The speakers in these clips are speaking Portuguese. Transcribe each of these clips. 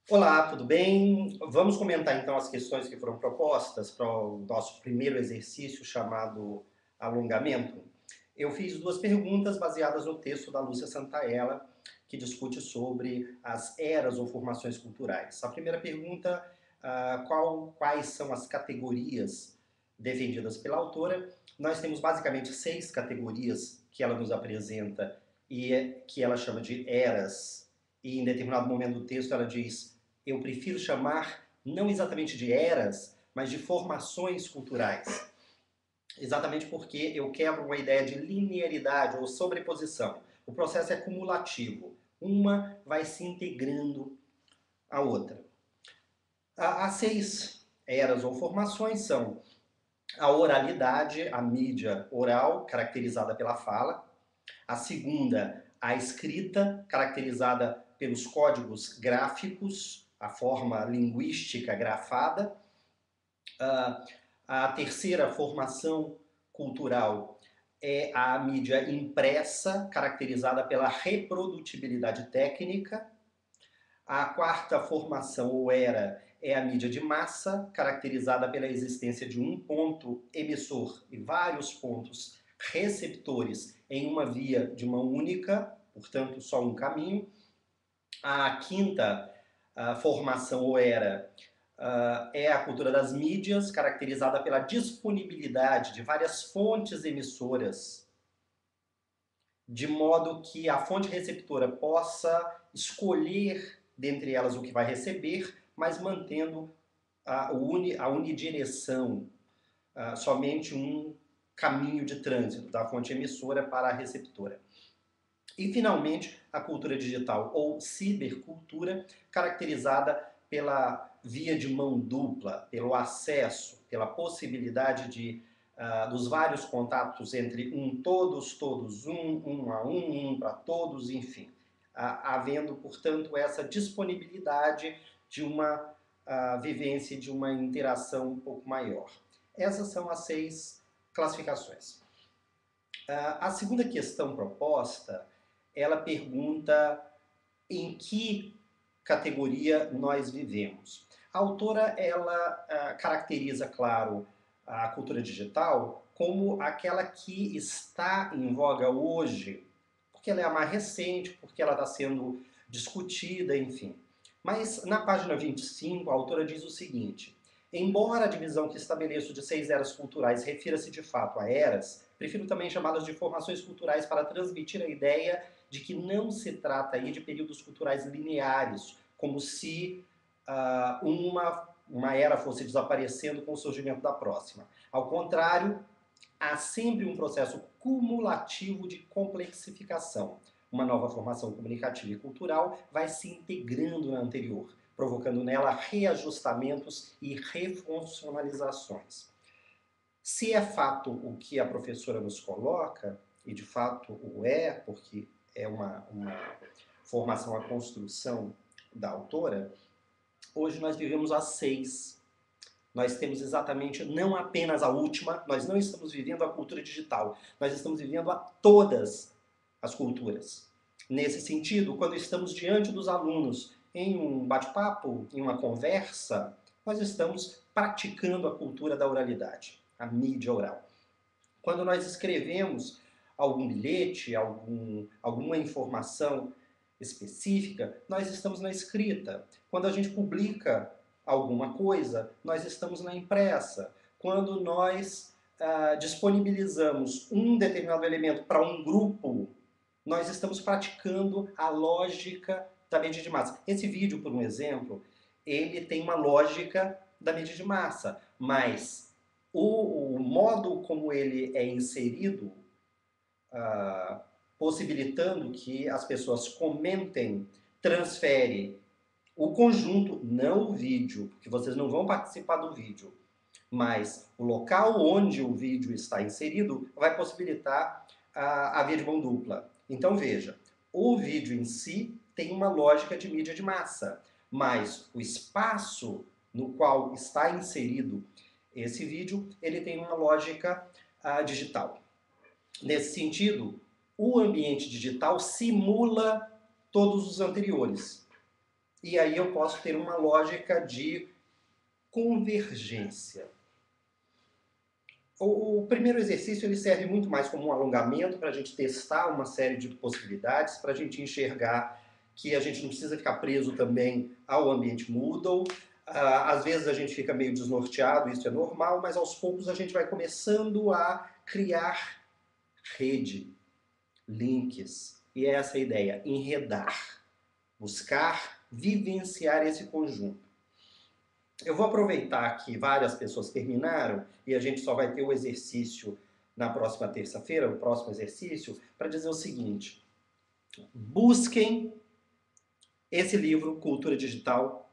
Olá, tudo bem? Vamos comentar então as questões que foram propostas para o nosso primeiro exercício chamado alongamento. Eu fiz duas perguntas baseadas no texto da Lúcia Santaella, que discute sobre as eras ou formações culturais. A primeira pergunta, quais são as categorias defendidas pela autora? Nós temos basicamente 6 categorias que ela nos apresenta que ela chama de eras, e em determinado momento do texto ela diz: eu prefiro chamar não exatamente de eras, mas de formações culturais. Exatamente porque eu quebro uma ideia de linearidade ou sobreposição. O processo é cumulativo. Uma vai se integrando à outra. As 6 eras ou formações são a oralidade, a mídia oral, caracterizada pela fala. A segunda, a escrita, caracterizada pelos códigos gráficos, a forma linguística grafada. A terceira formação cultural é a mídia impressa, caracterizada pela reprodutibilidade técnica. A quarta formação, ou era, é a mídia de massa, caracterizada pela existência de um ponto emissor e vários pontos receptores em uma via de mão única, portanto, só um caminho. A quinta formação, ou era, é a cultura das mídias, caracterizada pela disponibilidade de várias fontes emissoras, de modo que a fonte receptora possa escolher dentre elas o que vai receber, mas mantendo a unidireção, somente um caminho de trânsito da fonte emissora para a receptora. E, finalmente, a cultura digital ou cibercultura, caracterizada pela via de mão dupla, pelo acesso, pela possibilidade dos vários contatos entre todos, todos, um a um para todos, enfim. Havendo, portanto, essa disponibilidade de uma vivência, de uma interação um pouco maior. Essas são as 6 classificações. A segunda questão proposta, ela pergunta em que categoria nós vivemos. A autora, ela caracteriza, claro, a cultura digital como aquela que está em voga hoje, porque ela é a mais recente, porque ela está sendo discutida, enfim. Mas na página 25, a autora diz o seguinte: embora a divisão que estabeleço de 6 eras culturais refira-se de fato a eras, prefiro também chamá-las de formações culturais para transmitir a ideia de que não se trata aí de períodos culturais lineares, como se uma era fosse desaparecendo com o surgimento da próxima. Ao contrário, há sempre um processo cumulativo de complexificação. Uma nova formação comunicativa e cultural vai se integrando na anterior, provocando nela reajustamentos e refuncionalizações. Se é fato o que a professora nos coloca, e de fato o é, porque é uma formação, a construção da autora, hoje nós vivemos as 6. Nós temos exatamente não apenas a última, nós não estamos vivendo a cultura digital, nós estamos vivendo a todas as culturas. Nesse sentido, quando estamos diante dos alunos em um bate-papo, em uma conversa, nós estamos praticando a cultura da oralidade, a mídia oral. Quando nós escrevemos algum bilhete, alguma informação específica, nós estamos na escrita. Quando a gente publica alguma coisa, nós estamos na impressa. Quando nós disponibilizamos um determinado elemento para um grupo, nós estamos praticando a lógica da mídia de massa. Esse vídeo, por um exemplo, ele tem uma lógica da mídia de massa, mas o modo como ele é inserido, possibilitando que as pessoas comentem, transfere o conjunto, não o vídeo, porque vocês não vão participar do vídeo, mas o local onde o vídeo está inserido vai possibilitar a via de mão dupla. Então veja, o vídeo em si tem uma lógica de mídia de massa, mas o espaço no qual está inserido esse vídeo, ele tem uma lógica digital. Nesse sentido, o ambiente digital simula todos os anteriores. e aí eu posso ter uma lógica de convergência. O primeiro exercício ele serve muito mais como um alongamento para a gente testar uma série de possibilidades, para a gente enxergar que a gente não precisa ficar preso também ao ambiente Moodle. Às vezes a gente fica meio desnorteado, isso é normal, mas aos poucos a gente vai começando a criar rede, links. E é essa a ideia, enredar, buscar vivenciar esse conjunto. Eu vou aproveitar que várias pessoas terminaram e a gente só vai ter o exercício na próxima terça-feira, o próximo exercício, para dizer o seguinte: busquem esse livro, Cultura Digital,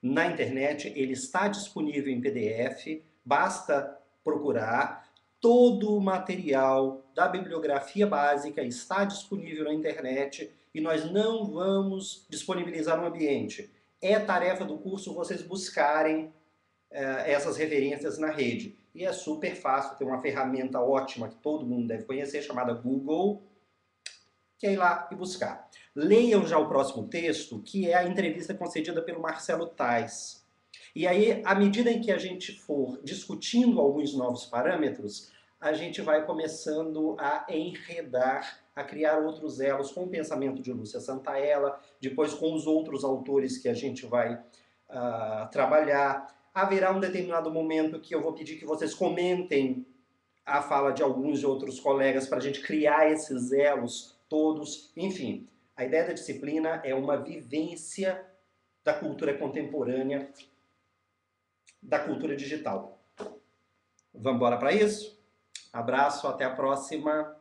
na internet, ele está disponível em PDF, basta procurar. Todo o material da bibliografia básica está disponível na internet e nós não vamos disponibilizar no ambiente. É tarefa do curso vocês buscarem essas referências na rede. E é super fácil, tem uma ferramenta ótima que todo mundo deve conhecer, chamada Google, que é ir lá e buscar. Leiam já o próximo texto, que é a entrevista concedida pelo Marcelo Tais. E aí, à medida em que a gente for discutindo alguns novos parâmetros, a gente vai começando a enredar, a criar outros elos com o pensamento de Lúcia Santaella, depois com os outros autores que a gente vai trabalhar. Haverá um determinado momento que eu vou pedir que vocês comentem a fala de alguns de outros colegas para a gente criar esses elos todos. Enfim, a ideia da disciplina é uma vivência da cultura contemporânea, da cultura digital. Vamos embora para isso? Abraço, até a próxima.